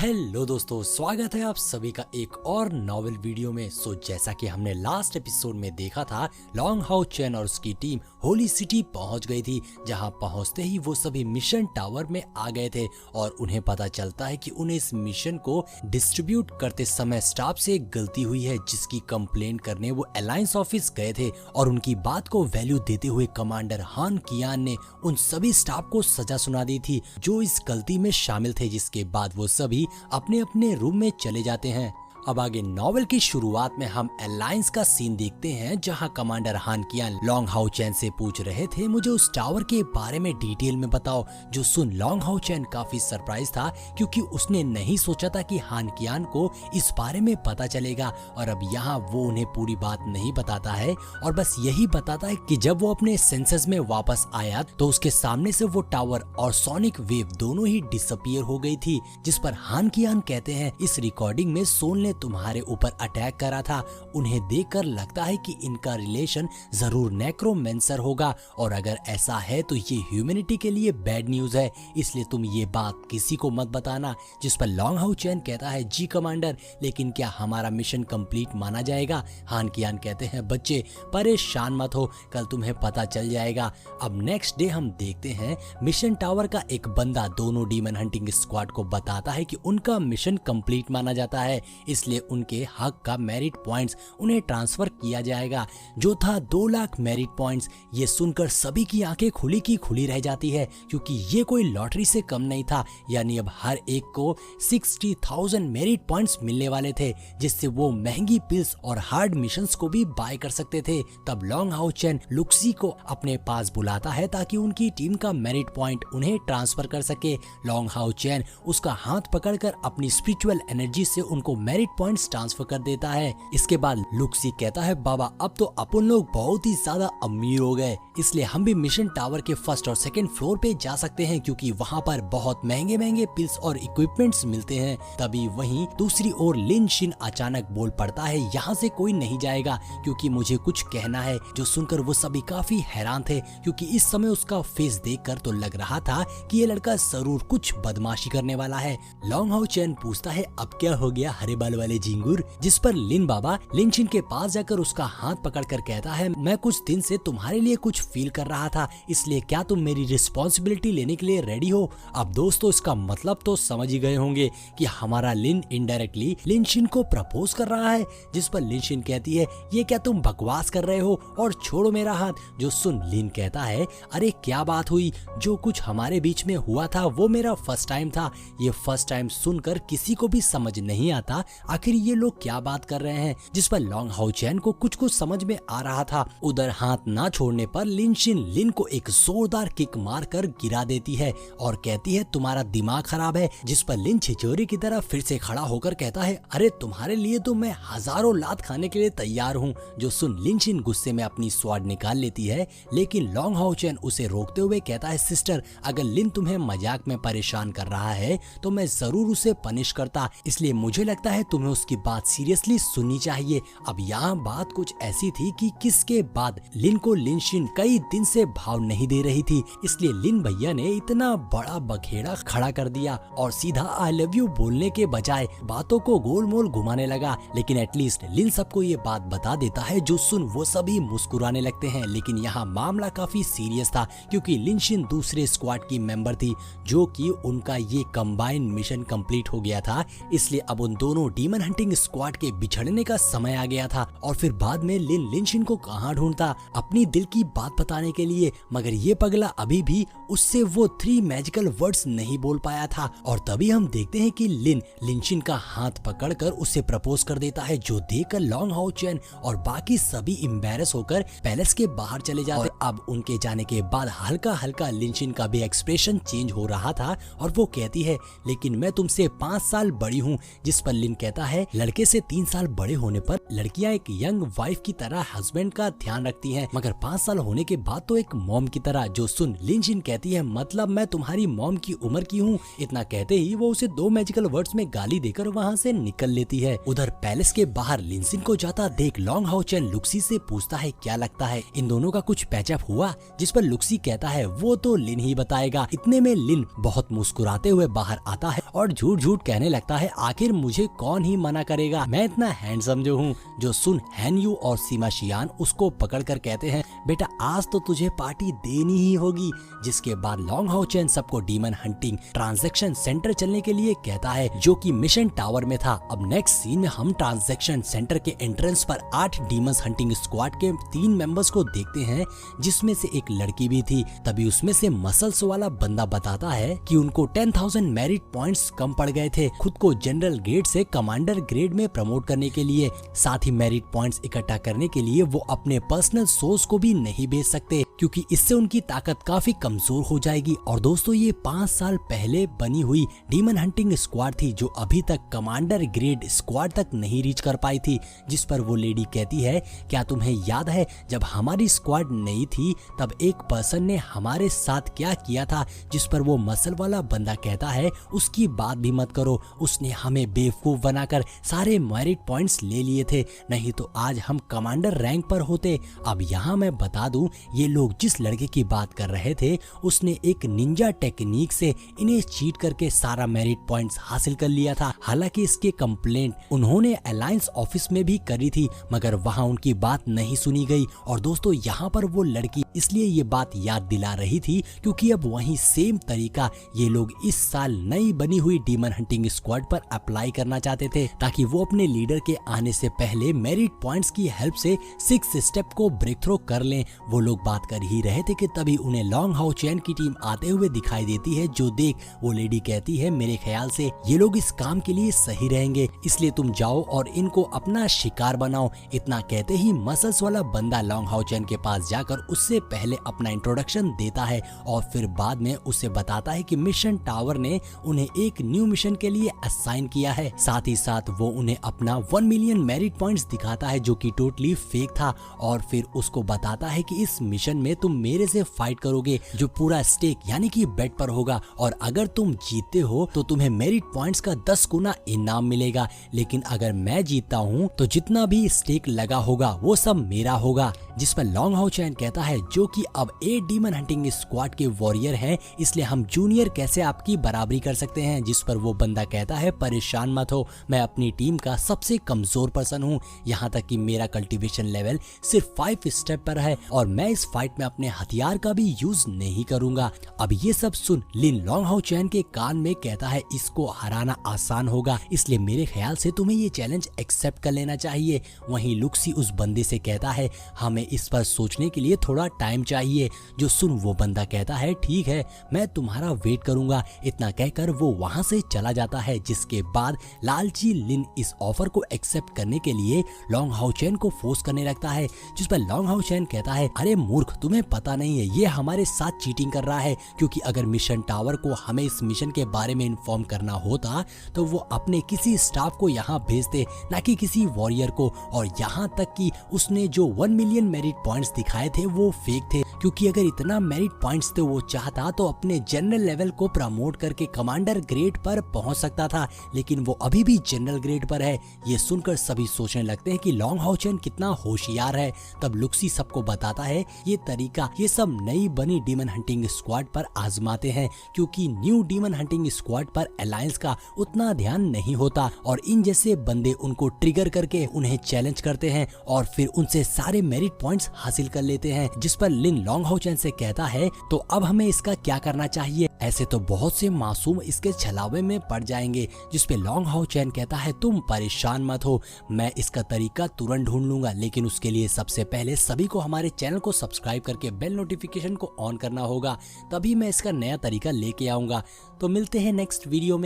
Hello दोस्तों, स्वागत है आप सभी का एक और नॉवेल वीडियो में। जैसा कि हमने लास्ट एपिसोड में देखा था, लॉन्ग हाउ चेन और उसकी टीम होली सिटी पहुंच गई थी। जहां पहुंचते ही वो सभी मिशन टावर में आ गए थे और उन्हें पता चलता है कि उन्हें इस मिशन को डिस्ट्रीब्यूट करते समय स्टाफ से एक गलती हुई है, जिसकी कंप्लेंट करने वो अलायंस ऑफिस गए थे और उनकी बात को वैल्यू देते हुए कमांडर हान कियान ने उन सभी स्टाफ को सजा सुना दी थी जो इस गलती में शामिल थे, जिसके बाद वो सभी अपने अपने रूम में चले जाते हैं। अब आगे नॉवेल की शुरुआत में हम अलायंस का सीन देखते हैं, जहां कमांडर हान कियान लॉन्ग हाउ चैन से पूछ रहे थे, मुझे उस टावर के बारे में डिटेल में बताओ। जो सुन लॉन्ग हाउ चैन काफी सरप्राइज था, क्योंकि उसने नहीं सोचा था कि हान कियान को इस बारे में पता चलेगा। और अब यहाँ वो उन्हें पूरी बात नहीं बताता है और बस यही बताता है कि जब वो अपने सेंसेस में वापस आया तो उसके सामने से वो टावर और सोनिक वेव दोनों ही डिसअपीयर हो गई थी। जिस पर हान कियान कहते हैं, इस रिकॉर्डिंग में सोल ने तुम्हारे ऊपर अटैक करा था। उन्हें देखकर लगता है कि इनका रिलेशन जरूर नेक्रोमेंसर होगा और अगर ऐसा है तो ये ह्यूमैनिटी के लिए बैड न्यूज है, इसलिए तुम ये बात किसी को मत बताना। जिस पर लॉन्ग हाउ चैन कहता है, जी कमांडर, लेकिन क्या हमारा मिशन कंप्लीट माना जाएगा? हान कियान कहते हैं, बच्चे परेशान मत हो, कल तुम्हें पता चल जाएगा। अब नेक्स्ट डे हम देखते हैं मिशन टावर का एक बंदा दोनों डीमन हंटिंग स्क्वाड को बताता है कि उनका मिशन कंप्लीट माना जाता है, इसलिए उनके हक का मेरिट पॉइंट्स उन्हें ट्रांसफर किया जाएगा, जो था 2 लाख मेरिट पॉइंट्स। ये सुनकर सभी की आंखें खुली की खुली रह जाती है, क्योंकि ये कोई लॉटरी से कम नहीं था। यानी अब हर एक को 60,000 मेरिट पॉइंट्स मिलने वाले थे, जिससे वो महंगी पिल्स और हार्ड मिशंस को भी बाय कर सकते थे। तब लॉन्ग हाउ चैन लुक्सी को अपने पास बुलाता है ताकि उनकी टीम का मेरिट पॉइंट उन्हें ट्रांसफर कर सके। लॉन्ग हाउ चैन उसका हाथ पकड़कर अपनी स्पिरिचुअल एनर्जी से उनको मेरिट पॉइंट्स ट्रांसफर कर देता है। इसके बाद लुक्सी कहता है, बाबा अब तो अपन लोग बहुत ही ज्यादा अमीर हो गए, इसलिए हम भी मिशन टावर के फर्स्ट और सेकंड फ्लोर पे जा सकते हैं, क्योंकि वहाँ पर बहुत महंगे महंगे पिल्स और इक्विपमेंट्स मिलते हैं। तभी वहीं दूसरी ओर लिन शिन अचानक बोल पड़ता है, यहाँ से कोई नहीं जाएगा क्योंकि मुझे कुछ कहना है। जो सुनकर वो सभी काफी हैरान थे, क्योंकि इस समय उसका फेस देखकर तो लग रहा था कि ये लड़का जरूर कुछ बदमाशी करने वाला है। लॉन्ग हाउ चैन पूछता है, अब क्या हो गया हरे बाल वाले झिंगुर? जिस पर लिन बाबा लिन शिन के पास जाकर उसका हाथ पकड़कर कहता है, मैं कुछ दिन से तुम्हारे लिए कुछ फील कर रहा था, इसलिए क्या तुम मेरी रिस्पॉन्सिबिलिटी लेने के लिए रेडी हो? अब दोस्तों इसका मतलब तो समझ ही गए होंगे कि हमारा लिन इनडायरेक्टली लिन शिन को प्रपोज कर रहा है। जिस पर लिन शिन कहती है, ये क्या तुम बकवास कर रहे हो और छोड़ो मेरा हाथ। जो सुन लिन कहता है, अरे क्या बात हुई? जो कुछ हमारे बीच में हुआ था वो मेरा फर्स्ट टाइम था। ये फर्स्ट टाइम सुनकर किसी को भी समझ नहीं आता आखिर ये लोग क्या बात कर रहे हैं। जिस पर लॉन्ग हाउ चैन को कुछ कुछ समझ में आ रहा था। उधर हाथ ना छोड़ने पर लिन शिन लिन को एक जोरदार किक मारकर गिरा देती है और कहती है, तुम्हारा दिमाग खराब है। जिस पर लिन छिछोरी की तरह फिर से खड़ा होकर कहता है, अरे तुम्हारे लिए तो मैं हजारों लात खाने के लिए तैयार हूँ। जो सुन लिन शिन गुस्से में अपनी स्वॉर्ड निकाल लेती है, लेकिन लॉन्ग हाउ चैन उसे रोकते हुए कहता है, सिस्टर अगर लिन तुम्हें मजाक में परेशान कर रहा है तो मैं जरूर उसे पनिश करता, इसलिए मुझे लगता है तुम्हें उसकी बात सीरियसली सुननी चाहिए। अब यहाँ बात कुछ ऐसी थी कि किसके बाद लिन को लिन शिन कई दिन से भाव नहीं दे रही थी, इसलिए लिन भैया ने इतना बड़ा बखेड़ा खड़ा कर दिया और सीधा आई लव यू बोलने के बजाय बातों को गोल मोल घुमाने लगा। लेकिन एटलीस्ट लिन सबको ये बात बता देता है, जो सुन वो सभी मुस्कुराने लगते हैं। लेकिन यहाँ मामला काफी सीरियस था, क्योंकि लिन शिन दूसरे स्क्वाड की मेंबर थी, जो कि उनका ये कंबाइंड मिशन कंप्लीट हो गया था, इसलिए अब उन दोनों डीमन हंटिंग स्क्वाड के बिछड़ने का समय आ गया था। और फिर बाद में लिन शिन को कहाँ ढूंढता अपनी दिल की बात बताने के लिए, मगर ये पगला अभी भी उससे वो 3 मैजिकल वर्ड्स नहीं बोल पाया था। और तभी हम देखते हैं कि लिन शिन का हाथ पकड़कर उसे प्रपोज कर देता है, जो देखकर लॉन्ग हाउ चैन और बाकी सभी एम्बैरेस होकर पैलेस के बाहर चले जाते। अब उनके जाने के बाद हल्का हल्का लिन शिन का भी एक्सप्रेशन चेंज हो रहा था और वो कहती है, लेकिन मैं तुमसे 5 साल बड़ी हूँ। जिस पर लिन कहता है, लड़के से 3 साल बड़े होने पर लड़कियां एक यंग वाइफ की तरह हस्बैंड का ध्यान रखती हैं, मगर 5 साल होने के बाद तो एक मॉम की तरह। जो सुन लिन जिन कहती है, मतलब मैं तुम्हारी मॉम की उम्र की हूँ। इतना कहते ही वो उसे 2 मैजिकल वर्ड्स में गाली देकर वहाँ से निकल लेती है। उधर पैलेस के बाहर लिनसिन को जाता देख लॉन्ग हाउ चैन लुक्सी से पूछता है क्या लगता है इन दोनों का कुछ पैचअप हुआ, जिस पर लुक्सी कहता है वो तो लिन ही बताएगा। इतने में लिन बहुत मुस्कुराते हुए बाहर आता है और झूठ झूठ कहने लगता है, आखिर मुझे कौन ही मना करेगा, मैं इतना हैंडसम जो हूँ। जो सुन हैन यू और सीमा शियान उसको पकड़ कर कहते हैं, बेटा आज तो तुझे पार्टी देनी ही होगी। जिसके बाद लॉन्ग हाउ चैन सबको डीमन हंटिंग ट्रांजैक्शन सेंटर चलने के लिए कहता है, जो कि मिशन टावर में था। अब नेक्स्ट सीन में हम ट्रांजैक्शन सेंटर के एंट्रेंस पर 8 डीमंस हंटिंग स्क्वाड के 3 मेंबर्स को देखते हैं, जिसमें से एक लड़की भी थी। तभी उसमें से मसल्स वाला बंदा बताता है कि उनको 10,000 मेरिट पॉइंट्स कम पड़ गए थे खुद को जनरल ग्रेड से कमांडर ग्रेड में प्रमोट करने के लिए। साथ ही मेरिट पॉइंट्स इकट्ठा करने के लिए वो अपने पर्सनल सोर्स को भी नहीं बेच सकते, क्योंकि इससे उनकी ताकत काफी कमजोर हो जाएगी। और दोस्तों ये 5 साल पहले बनी हुई डीमन हंटिंग स्क्वाड थी, जो अभी तक कमांडर ग्रेड स्क्वाड तक नहीं रीच कर पाई थी। जिस पर वो लेडी कहती है, क्या तुम्हें याद है जब हमारी स्क्वाड नहीं थी तब एक पर्सन ने हमारे साथ क्या किया था। जिस पर वो मसल वाला बंदा कहता है, उसकी बात भी मत करो, उसने हमें बेवकूफ बनाकर सारे मेरिट पॉइंट्स ले लिए थे, नहीं तो आज हम कमांडर रैंक पर होते। अब यहाँ मैं बता दूं, ये लोग जिस लड़के की बात कर रहे थे उसने एक निंजा टेक्निक से इन्हें चीट करके सारा मेरिट पॉइंट्स हासिल कर लिया था। हालांकि इसके कंप्लेंट उन्होंने अलायंस ऑफिस में भी करी थी, मगर वहां उनकी बात नहीं सुनी गई। और दोस्तों यहाँ पर वो लड़की इसलिए ये बात याद दिला रही थी क्योंकि अब वही सेम तरीका ये लोग इस साल नई बनी हुई डीमन हंटिंग स्क्वाड पर अप्लाई करना चाहते थे, ताकि वो अपने लीडर के आने से पहले मेरिट पॉइंट्स की हेल्प से 6 स्टेप को ब्रेक थ्रो कर लें। वो लोग बात कर ही रहे थे कि तभी उन्हें लॉन्ग हाउ चैन की टीम आते हुए दिखाई देती है। जो देख वो लेडी कहती है, मेरे ख्याल से ये लोग इस काम के लिए सही रहेंगे, इसलिए तुम जाओ और इनको अपना शिकार बनाओ। इतना कहते ही मसल्स वाला बंदा लॉन्ग हाउ चैन के पास जाकर उससे पहले अपना इंट्रोडक्शन देता है और फिर बाद में उसे बताता है कि मिशन टावर ने उन्हें एक न्यू मिशन के लिए असाइन किया है। साथ ही साथ वो उन्हें अपना 1 मिलियन मेरिट पॉइंट्स दिखाता है, जो कि टोटली फेक था। और फिर उसको बताता है कि इस मिशन में तुम मेरे से फाइट करोगे, जो पूरा स्टेक यानी कि बेट पर होगा, और अगर तुम जीतते हो तो तुम्हें मेरिट पॉइंट्स का 10 गुना इनाम मिलेगा। लेकिन अगर मैं जीतता हूँ तो जितना भी स्टेक लगा होगा वो सब मेरा होगा। जिस पर लॉन्ग हाउ चैन कहता है, जो कि अब 8 डीमन हंटिंग स्क्वाड के वॉरियर हैं, इसलिए हम जूनियर कैसे आपकी बराबरी कर सकते हैं। जिस पर वो बंदा कहता है, परेशान मत हो, मैं अपनी टीम का सबसे कमजोर पर्सन हूँ, यहाँ तक कि मेरा कल्टीवेशन लेवल सिर्फ 5 स्टेप पर है और मैं इस फाइट में अपने हथियार का भी यूज नहीं करूंगा। अब ये सब सुन लिन लॉन्ग हाउ चैन के कान में कहता है, इसको हराना आसान होगा, इसलिए मेरे ख्याल से तुम्हें ये चैलेंज एक्सेप्ट कर लेना चाहिए। वहीं लुक्सी उस बंदे से कहता है, हमें इस पर सोचने के लिए थोड़ा टाइम चाहिए। जो सुन वो बंदा कहता है, ठीक है मैं तुम्हारा वेट करूंगा। इतना कहकर वो वहां से चला जाता है। जिसके बाद लालची लिन इस ऑफर को एक्सेप्ट करने के लिए लॉन्ग हाउ चैन को फोर्स करने लगता है। जिस पर लॉन्ग हाउ चैन कहता है, अरे मूर्ख, तुम्हें पता नहीं है ये हमारे साथ चीटिंग कर रहा है, क्योंकि अगर मिशन टावर को हमें इस मिशन के बारे में इन्फॉर्म करना होता तो वो अपने किसी स्टाफ को यहाँ भेजते, ना कि किसी वॉरियर को। और यहाँ तक कि उसने जो 1 मिलियन मेरिट पॉइंट्स दिखाए थे वो फेक थे, क्योंकि अगर इतना मेरिट पॉइंट्स थे वो चाहता तो अपने जनरल लेवल को प्रमोट करके कमांडर ग्रेड पर पहुंच सकता था, लेकिन वो अभी भी जनरल ग्रेड पर है। ये सुनकर सभी सोचने लगते हैं कि लॉन्ग हाउ चैन कितना होशियार है। तब लुक्सी सबको बताता है, ये तरीका ये सब नई बनी डीमन हंटिंग स्क्वाड पर आजमाते हैं, क्योंकि न्यू डीमन हंटिंग स्क्वाड पर अलायंस का उतना ध्यान नहीं होता और इन जैसे बंदे उनको ट्रिगर करके उन्हें चैलेंज करते हैं और फिर उनसे सारे मेरिट पॉइंट्स हासिल कर लेते हैं। जिस पर लिन लॉन्ग हाउ चैन से कहता है, तो अब हमें इसका क्या करना चाहिए, ऐसे तो बहुत से मासूम इसके छलावे में पड़ जाएंगे। जिस पे लॉन्ग हाउ चैन कहता है, तुम परेशान मत हो, मैं इसका तरीका तुरंत ढूंढ लूंगा, लेकिन उसके लिए सबसे पहले सभी को हमारे चैनल को सब्सक्राइब करके बेल नोटिफिकेशन को ऑन करना होगा, तभी मैं इसका नया तरीका लेके आऊंगा। तो मिलते हैं नेक्स्ट वीडियो में।